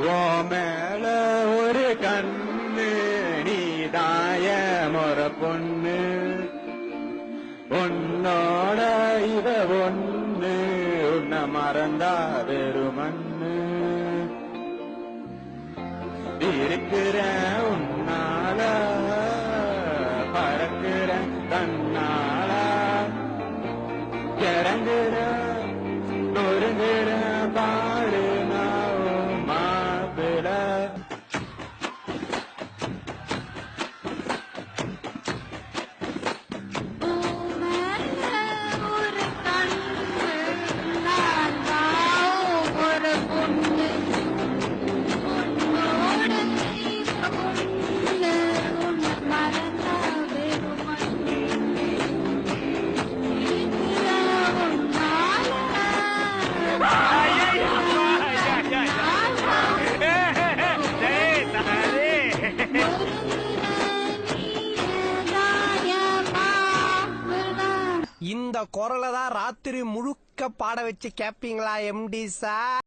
ஓ மேல ஒரு கண்ணு நீதாய முறை பொண்ணு உன்னோட இவ ஒண்ணு உன்னை மறந்தா வெறுமண்ணு இருக்கிற உன்னால பறக்கிற தன்னால கிறங்குற நொறுங்குற பாரு நான் மாப்பிள இந்த குரலை தான் ராத்திரி முழுக்க பாட வச்சு கேப்பீங்களா எம்டி சார்?